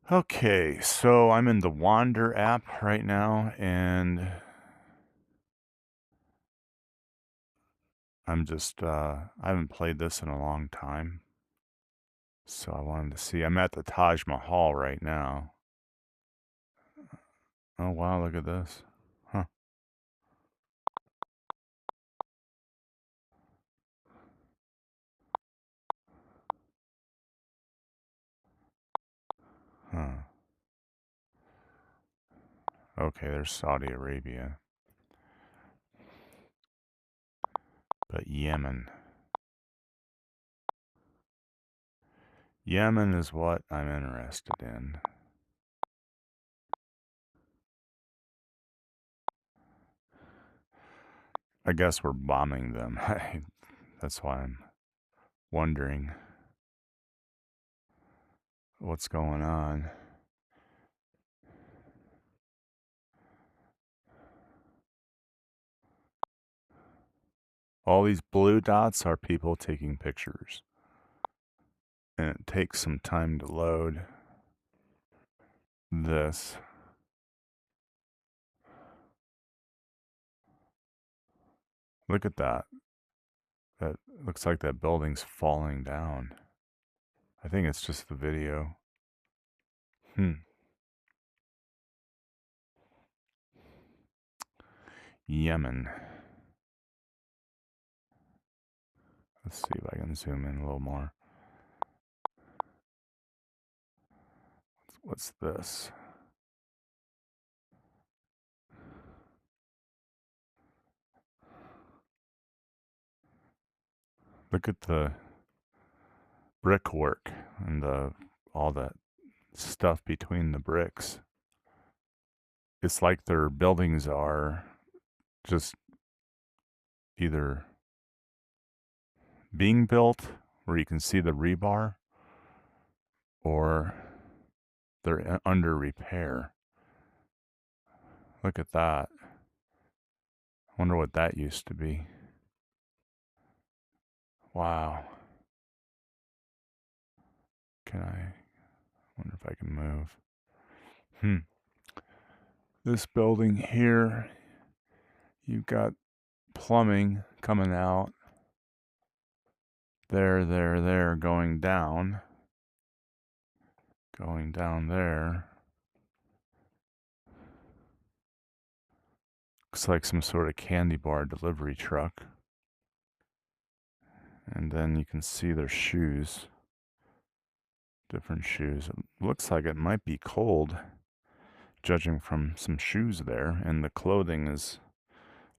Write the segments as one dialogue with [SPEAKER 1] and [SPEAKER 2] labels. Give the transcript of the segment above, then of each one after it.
[SPEAKER 1] Okay, so I'm in the Wander app right now, and I haven't played this in a long time. So I wanted to see. I'm at the Taj Mahal right now. Oh, wow, look at this. Huh. Huh. Okay, there's Saudi Arabia. But Yemen. Yemen is what I'm interested in. I guess we're bombing them. That's why I'm wondering what's going on. All these blue dots are people taking pictures. And it takes some time to load this. Look at that. That looks like that building's falling down. I think it's just the video. Yemen. Let's see if I can zoom in a little more. What's this? Look at the brickwork and all that stuff between the bricks. It's like their buildings are just either being built where you can see the rebar, or they're under repair. Look at that. I wonder what that used to be. Wow. I wonder if I can move. This building here, you've got plumbing coming out. There, going down. Going down there. Looks like some sort of candy bar delivery truck. And then you can see their shoes. Different shoes. It looks like it might be cold, judging from some shoes there. And the clothing is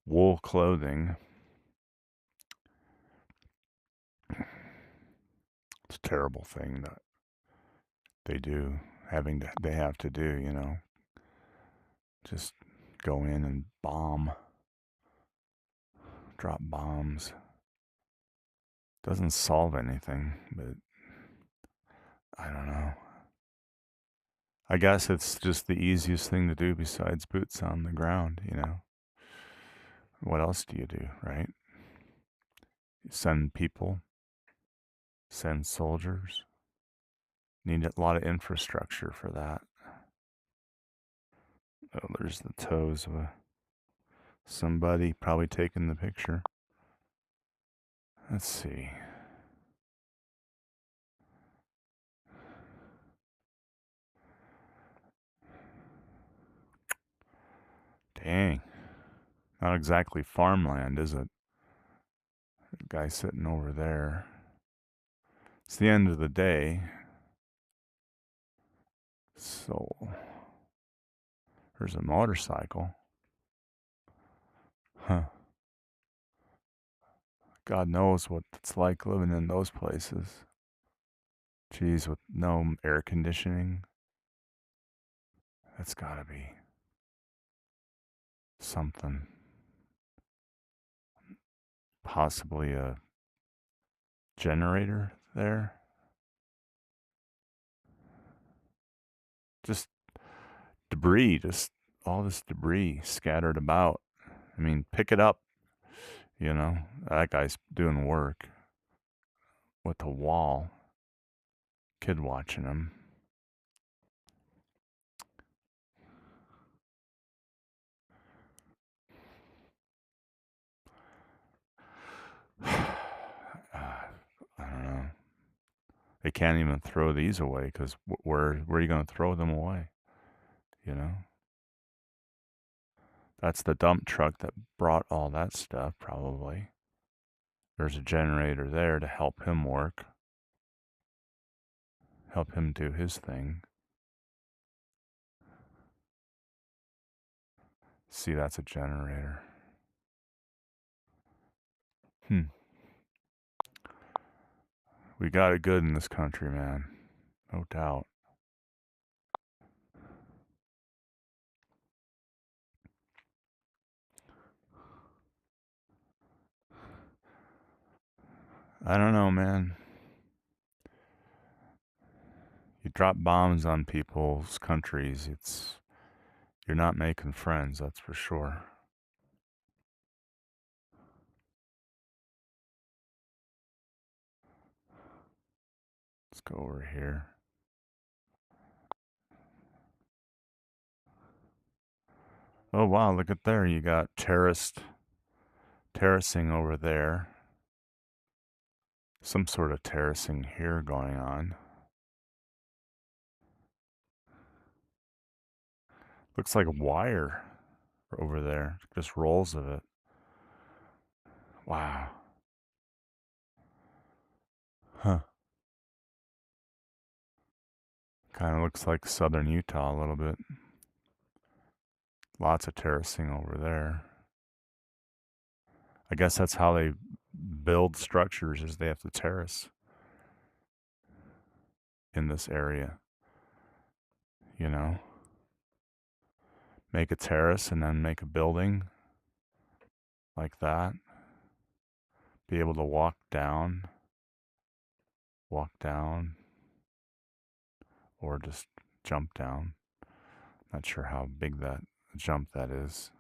[SPEAKER 1] wool clothing. It's a terrible thing that they do, they have to do, you know. Just go in and drop bombs. Doesn't solve anything, but I don't know. I guess it's just the easiest thing to do besides boots on the ground, you know. What else do you do, right? You send people, send soldiers. Need a lot of infrastructure for that. Oh, there's the toes of somebody probably taking the picture. Let's see. Dang. Not exactly farmland, is it? The guy sitting over there. It's the end of the day. So, there's a motorcycle. Huh. God knows what it's like living in those places. Geez, with no air conditioning. That's gotta be something. Possibly a generator there. Just debris, just all this debris scattered about. I mean, pick it up, you know. That guy's doing work with the wall. Kid watching him. They can't even throw these away because where are you going to throw them away? You know? That's the dump truck that brought all that stuff, probably. There's a generator there to help him work, help him do his thing. See, that's a generator. We got it good in this country, man. No doubt. I don't know, man. You drop bombs on people's countries, you're not making friends, that's for sure. Let's go over here. Oh wow, look at there. You got terracing over there. Some sort of terracing here going on. Looks like wire over there. Just rolls of it. Wow. Huh. Kind of looks like southern Utah a little bit. Lots of terracing over there. I guess that's how they build structures, is they have to terrace in this area. You know? Make a terrace and then make a building like that. Be able to walk down, or just jump down. Not sure how big that jump that is.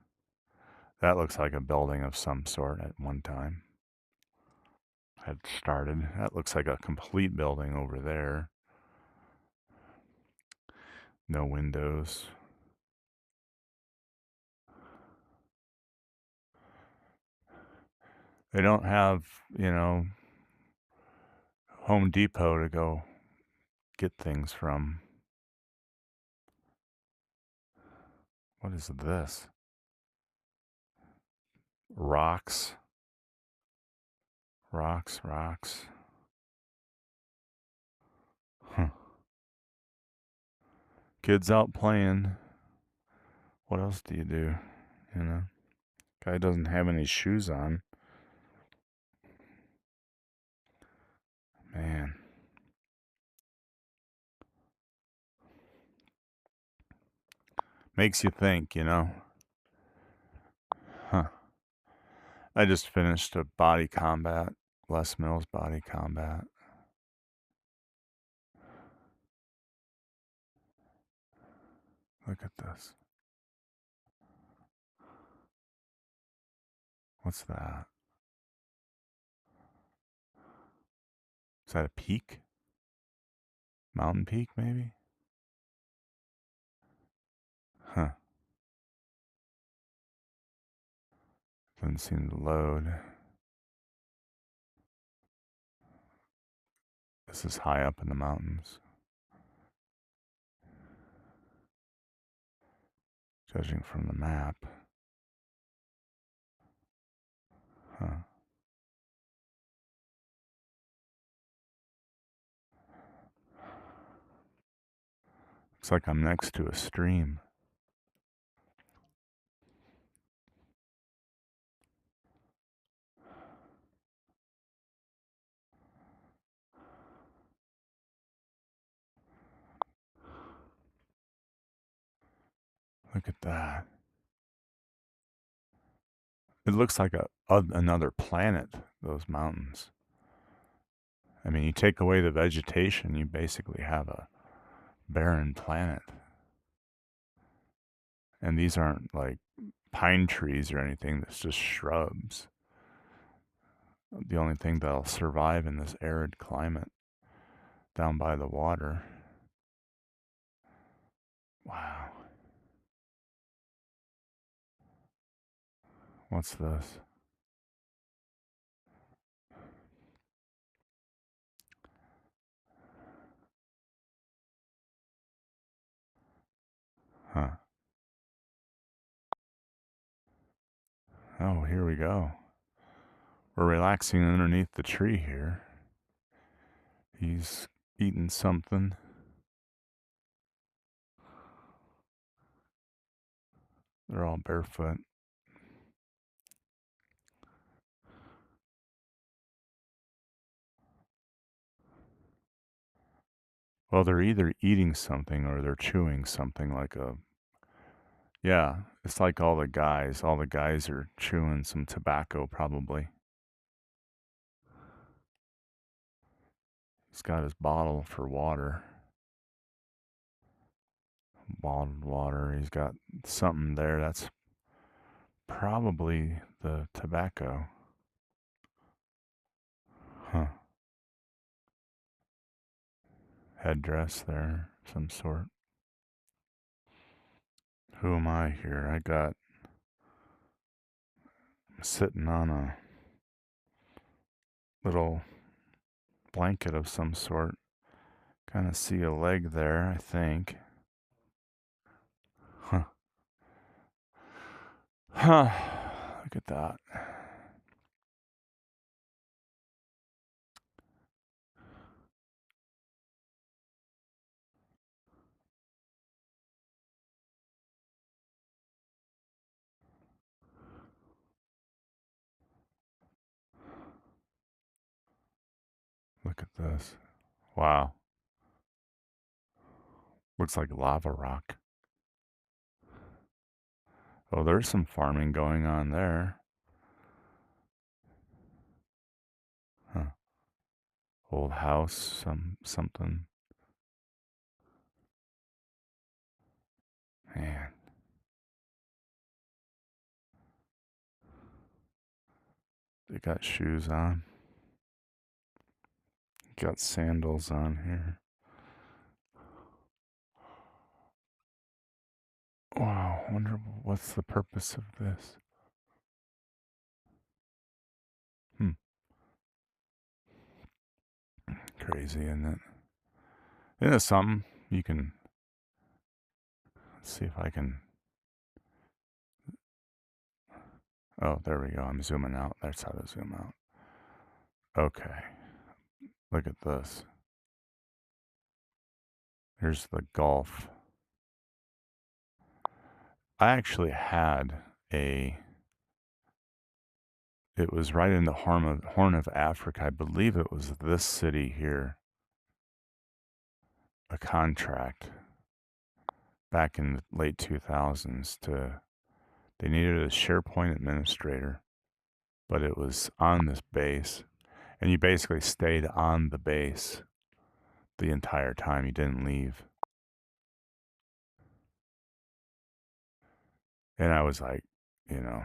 [SPEAKER 1] That looks like a building of some sort at one time. Had started. That looks like a complete building over there. No windows. They don't have, Home Depot to go get things from. What is this? Rocks. Rocks. Huh. Kids out playing. What else do you do? Guy doesn't have any shoes on. Man. Makes you think, Huh. I just finished a body combat. Les Mills body combat. Look at this. What's that? Is that a peak? Mountain peak, maybe? Huh. Doesn't seem to load. This is high up in the mountains. Judging from the map. Huh. Looks like I'm next to a stream. Look at that. It looks like another planet, those mountains. I mean, you take away the vegetation, you basically have a barren planet. And these aren't like pine trees or anything, that's just shrubs. The only thing that'll survive in this arid climate down by the water. Wow. What's this? Huh. Oh, here we go. We're relaxing underneath the tree here. He's eating something. They're all barefoot. Well, they're either eating something or they're chewing something like a. Yeah, it's like all the guys. All the guys are chewing some tobacco, probably. He's got his bottle for water. Bottled water. He's got something there. That's probably the tobacco. Huh. Headdress there, some sort. Who am I here? I'm sitting on a little blanket of some sort. Kind of see a leg there, I think. Huh. Huh. Look at that. Look at this. Wow. Looks like lava rock. Oh, there's some farming going on there. Huh. Old house, something. Man, they got shoes on. Got sandals on here. Wow, wonder what's the purpose of this. Hmm. Crazy, isn't it? Isn't it something? You can see if I can. Oh, there we go. I'm zooming out. That's how to zoom out. Okay. Look at this. Here's the Gulf. I actually had a. It was right in the Horn of Africa. I believe it was this city here. A contract back in the late 2000s to. They needed a SharePoint administrator, but it was on this base, and you basically stayed on the base the entire time. You didn't leave. And I was like, you know,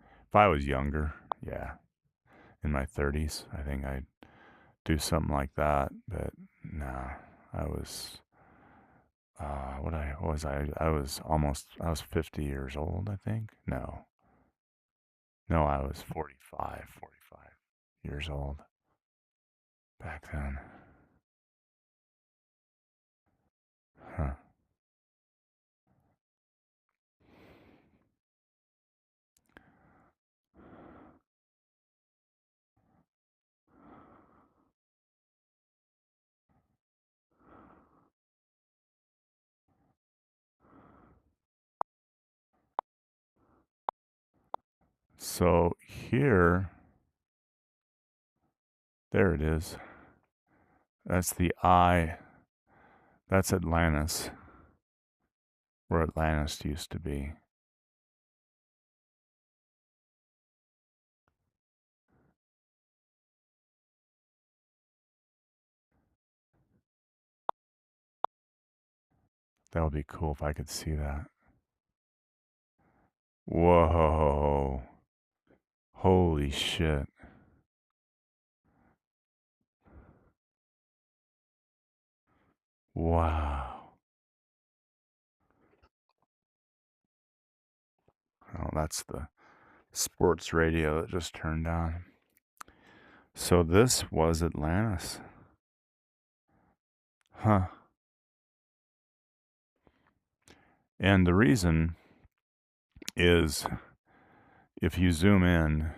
[SPEAKER 1] if I was younger, yeah, in my 30s, I think I'd do something like that. But nah, I was, what was I? I was 50 years old, I think. No, I was 45 years old back then. Huh. So here, there it is. That's the eye. That's Atlantis, where Atlantis used to be. That would be cool if I could see that. Whoa. Holy shit. Wow. Oh, that's the sports radio that just turned on. So this was Atlantis. Huh. And the reason is if you zoom in,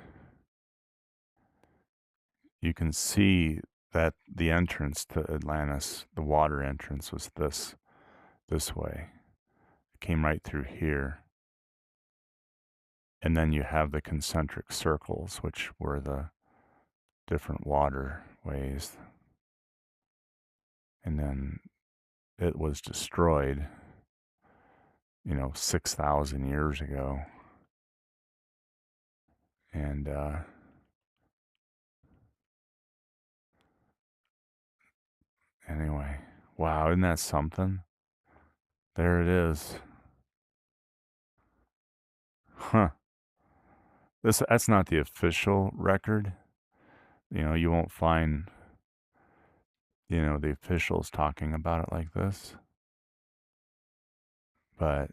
[SPEAKER 1] you can see that the entrance to Atlantis, the water entrance, was this way. It came right through here. And then you have the concentric circles, which were the different waterways. And then it was destroyed, 6,000 years ago. And anyway, wow, isn't that something? There it is. Huh. That's not the official record. You won't find, the officials talking about it like this. But,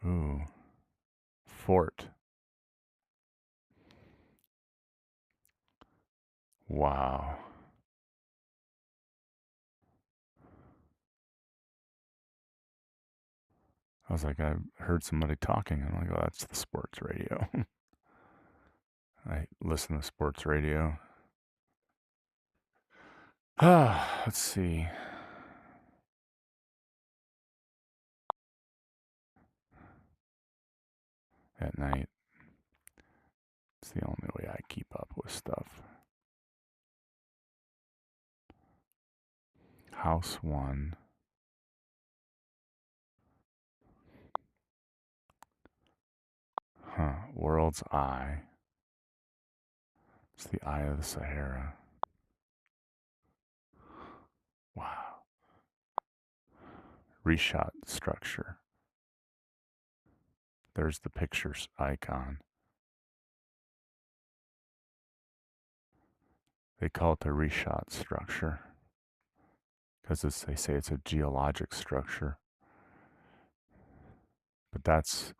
[SPEAKER 1] ooh, fort. Wow. I was like, I heard somebody talking. I'm like, oh, that's the sports radio. I listen to sports radio. Let's see. At night, it's the only way I keep up with stuff. House 1. World's Eye. It's the Eye of the Sahara. Wow. Reshot structure. There's the pictures icon. They call it the reshot structure because they say it's a geologic structure. But that's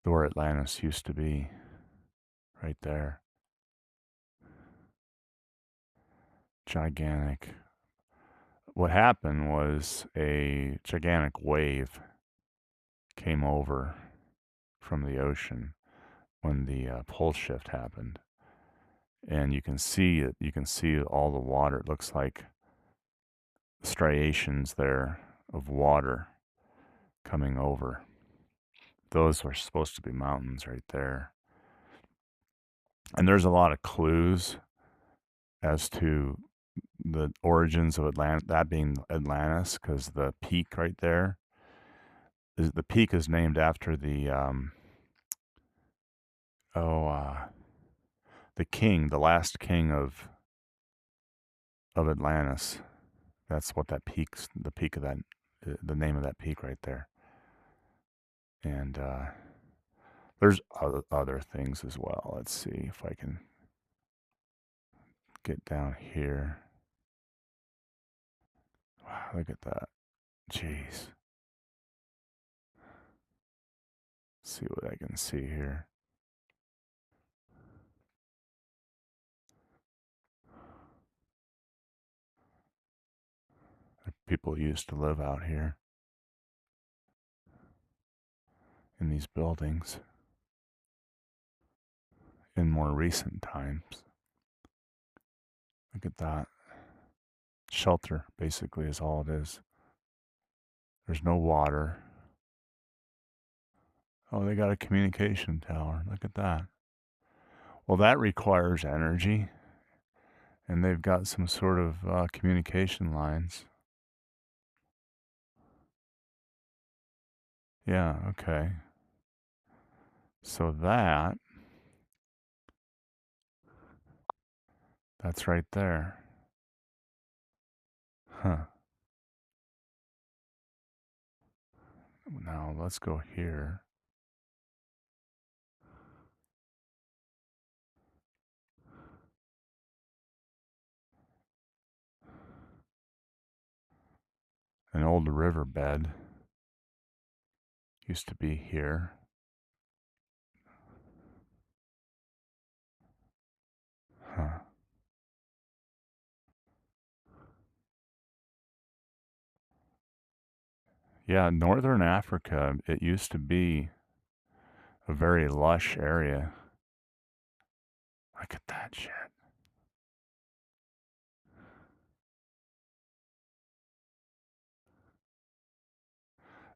[SPEAKER 1] where Atlantis used to be, right there. Gigantic. What happened was a gigantic wave came over from the ocean when the pole shift happened, and you can see it. You can see all the water. It looks like striations there of water coming over. Those were supposed to be mountains right there. And there's a lot of clues as to the origins of Atlantis, that being Atlantis, because the peak right there the peak is named after the king, the last king of Atlantis. That's what the peak of that, the name of that peak right there. And there's other things as well. Let's see if I can get down here. Wow, look at that. Jeez. See what I can see here. People used to live out here in these buildings in more recent times. Look at that. Shelter, basically, is all it is. There's no water. Oh, they got a communication tower. Look at that. Well, that requires energy, and they've got some sort of communication lines. Yeah, okay. So that's right there. Huh. Now let's go here. An old riverbed used to be here. Huh. Yeah, northern Africa, it used to be a very lush area. Look at that shit.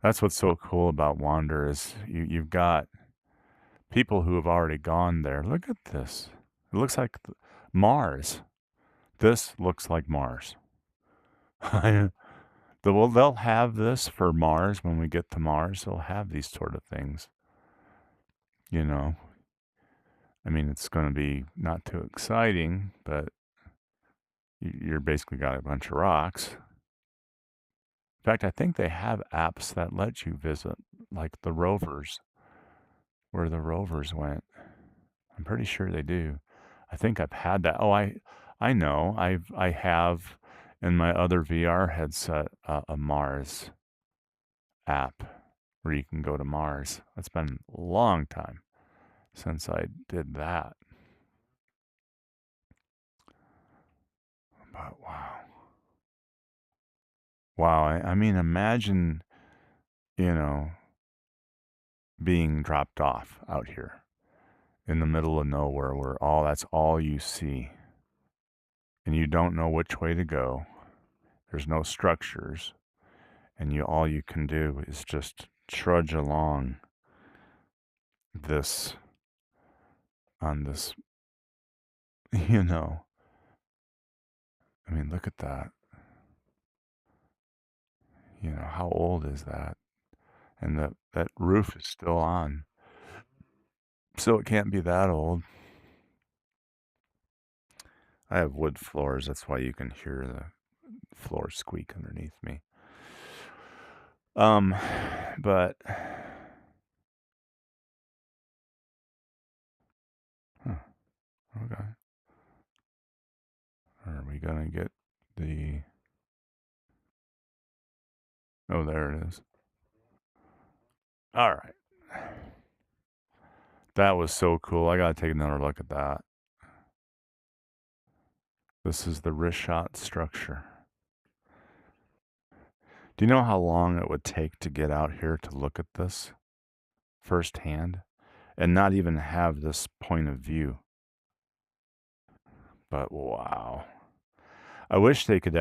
[SPEAKER 1] That's what's so cool about Wander is you've got people who have already gone there. Look at this. It looks like Mars. This looks like Mars. Well, they'll have this for Mars when we get to Mars. They'll have these sort of things. You know, I mean, it's going to be not too exciting, but you're basically got a bunch of rocks. In fact, I think they have apps that let you visit, like the rovers, where the rovers went. I'm pretty sure they do. I think I've had that. Oh, I know. I have in my other VR headset a Mars app where you can go to Mars. It's been a long time since I did that. But wow. Wow. I mean, imagine, you know, being dropped off out here in the middle of nowhere where that's all you see. And you don't know which way to go. There's no structures. And all you can do is just trudge along this on this, you know. I mean, look at that. You know, how old is that? And that roof is still on. So it can't be that old. I have wood floors. That's why you can hear the floor squeak underneath me. But huh, okay. Are we gonna get the? Oh, there it is. All right. That was so cool. I gotta take another look at that. This is the Rishat structure. Do you know how long it would take to get out here to look at this firsthand and not even have this point of view? But wow. I wish they could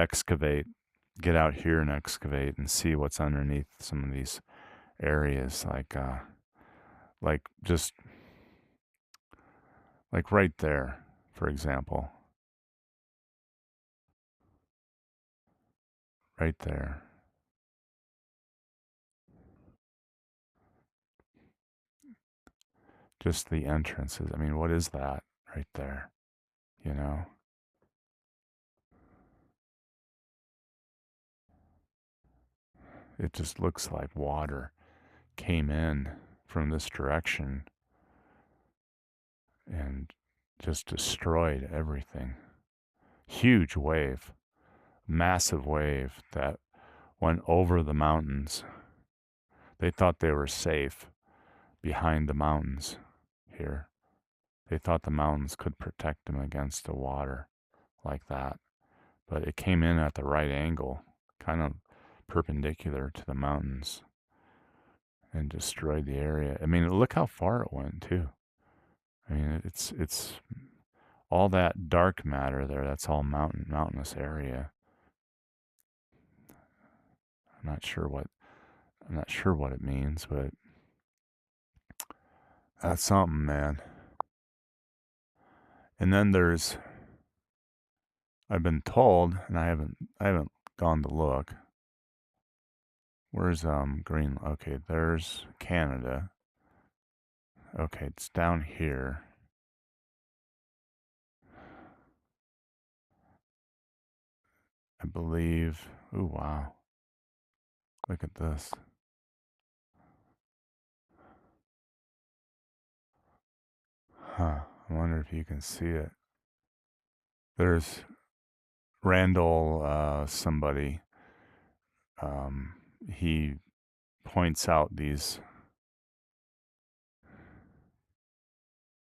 [SPEAKER 1] get out here and excavate and see what's underneath some of these areas like just like right there, for example. Right there. Just the entrances. I mean, what is that right there? You know? It just looks like water came in from this direction and just destroyed everything. Huge wave, massive wave that went over the mountains. They thought they were safe behind the mountains here. They thought the mountains could protect them against the water like that. But it came in at the right angle, kind of perpendicular to the mountains and destroyed the area. I mean, look how far it went too. I mean, it's all that dark matter there. That's all mountainous area. I'm not sure what it means, but that's something, man. And then I've been told, and I haven't gone to look. Where's Green? Okay, there's Canada. Okay, it's down here. I believe. Oh wow. Look at this. Huh. I wonder if you can see it. There's Randall somebody. He points out these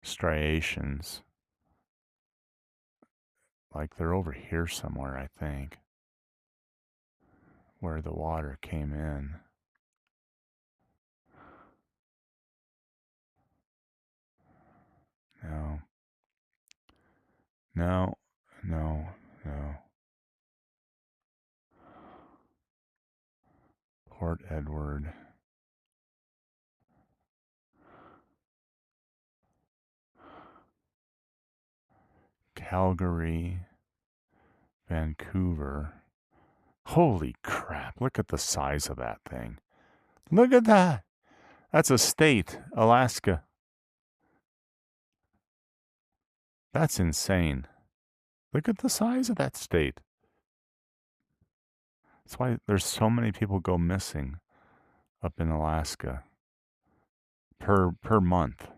[SPEAKER 1] striations like they're over here somewhere, I think, where the water came in. No. No. No. No. Port Edward. Calgary. Vancouver. Holy crap. Look at the size of that thing. Look at that. That's a state, Alaska. That's insane. Look at the size of that state. That's why there's so many people go missing up in Alaska per month.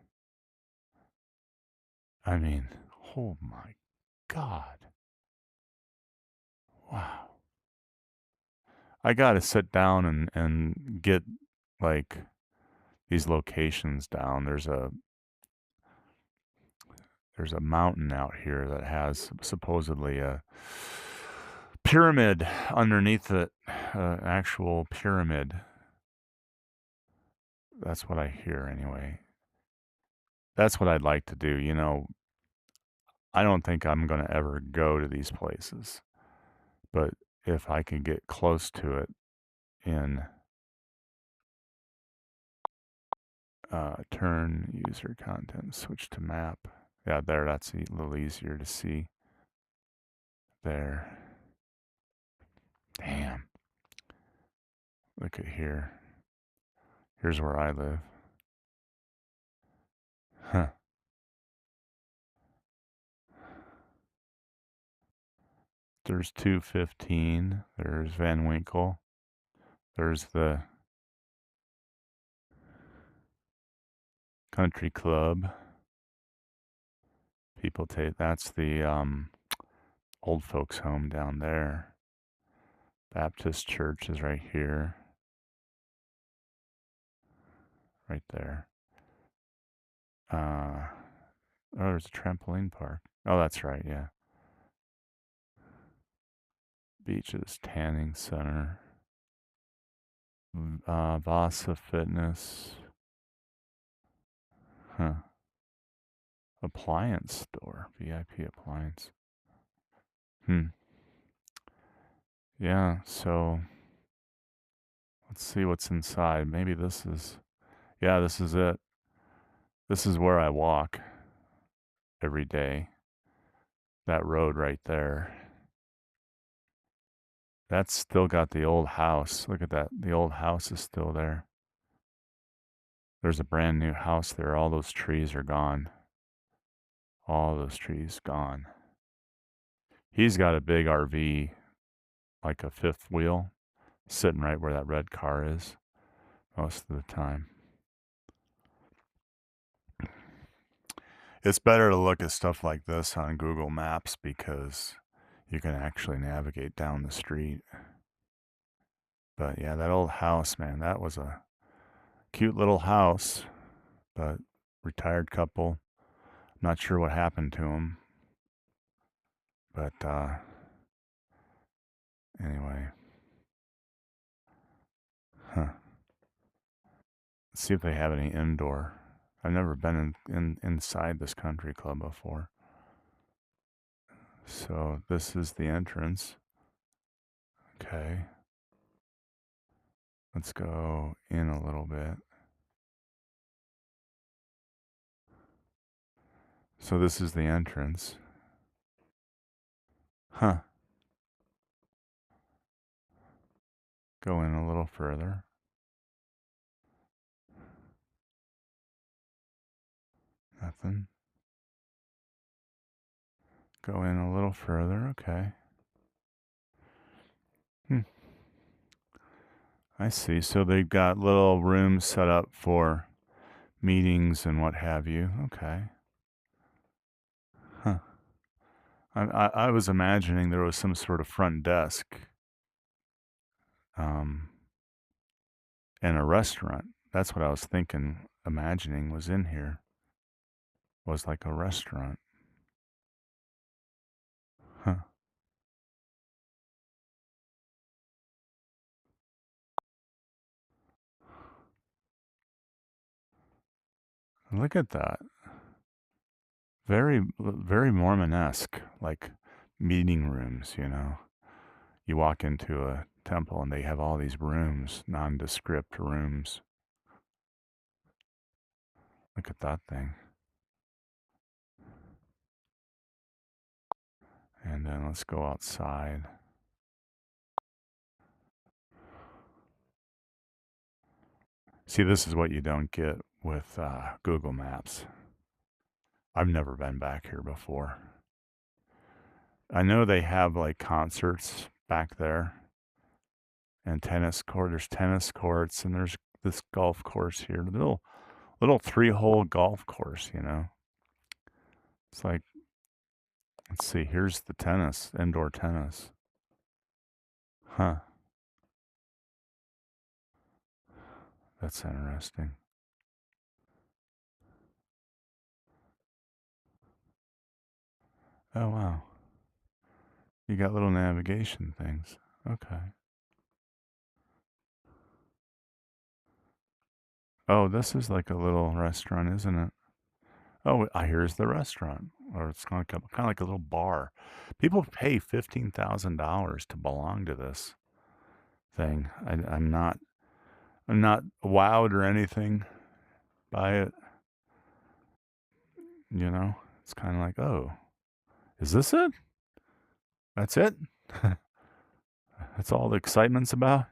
[SPEAKER 1] I mean, oh my God. Wow. I got to sit down and get like these locations down. There's a mountain out here that has supposedly a pyramid underneath it, actual pyramid. That's what I hear anyway. That's what I'd like to do. I don't think I'm going to ever go to these places, but if I can get close to it in turn user content, switch to map. Yeah, there, that's a little easier to see. There. Damn. Look at here. Here's where I live. Huh. There's 215. There's Van Winkle. There's the country club. People take, that's the old folks home down there. Baptist church is right here. Right there. Oh, there's a trampoline park. Oh, that's right, yeah. Beaches, tanning center. Vasa Fitness. Huh. Appliance store. VIP appliance. Yeah, so let's see what's inside. Maybe this is, yeah, this is it. This is where I walk every day. That road right there. That's still got the old house. Look at that. The old house is still there. There's a brand new house there. All those trees are gone. All those trees gone. He's got a big RV, like a fifth wheel, sitting right where that red car is most of the time. It's better to look at stuff like this on Google Maps because you can actually navigate down the street. But yeah, that old house, man, that was a cute little house, but retired couple. Not sure what happened to him. But anyway. Huh. Let's see if they have any indoor. I've never been inside this country club before. So this is the entrance. Okay. Let's go in a little bit. So this is the entrance. Huh. Go in a little further. Nothing. Go in a little further. Okay. I see. So they've got little rooms set up for meetings and what have you. Okay. Huh. I was imagining there was some sort of front desk and a restaurant. That's what I was thinking, imagining was in here. Was like a restaurant. Huh. Look at that. very Mormon-esque, like meeting rooms, you know. You walk into a temple and they have all these rooms, nondescript rooms. Look at that thing. And then let's go outside. See, this is what you don't get with Google Maps. I've never been back here before. I know they have like concerts back there and tennis court. There's tennis courts and there's this golf course here. Little 3-hole golf course, you know. It's like, let's see, here's the tennis, indoor tennis. Huh. That's interesting. Oh, wow. You got little navigation things. Okay. Oh, this is like a little restaurant, isn't it? Oh, here's the restaurant. Or it's kind of like a little bar. People pay $15,000 to belong to this thing. I'm not wowed or anything by it. You know, it's kind of like, oh, is this it? That's it? That's all the excitement's about?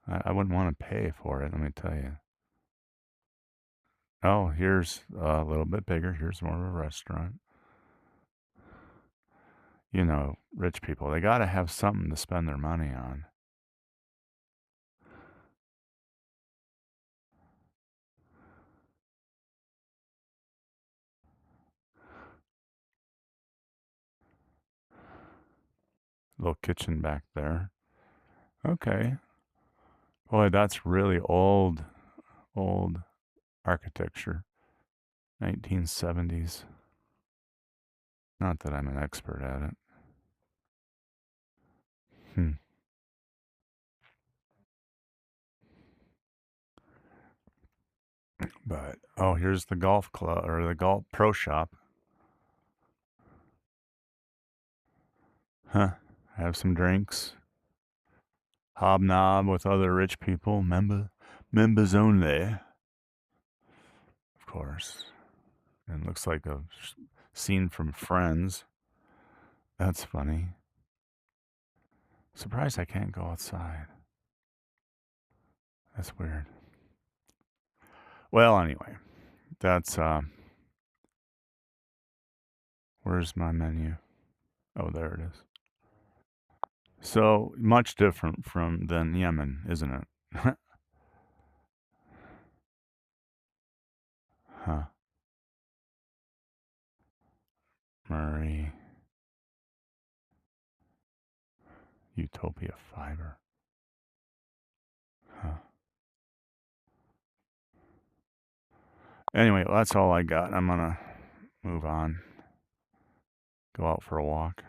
[SPEAKER 1] I wouldn't want to pay for it, let me tell you. Oh, here's a little bit bigger. Here's more of a restaurant. You know, rich people, they got to have something to spend their money on. Little kitchen back there. Okay. Boy, that's really old architecture. 1970s. Not that I'm an expert at it. Hmm. But, oh, here's the golf club or the golf pro shop. Huh. Have some drinks. Hobnob with other rich people. Members only. Of course. And looks like a scene from Friends. That's funny. Surprised I can't go outside. That's weird. Well, anyway, that's where's my menu? Oh, there it is. So much different from than Yemen, isn't it? Huh. Murray. Utopia Fiber. Huh. Anyway, well, that's all I got. I'm gonna move on. Go out for a walk.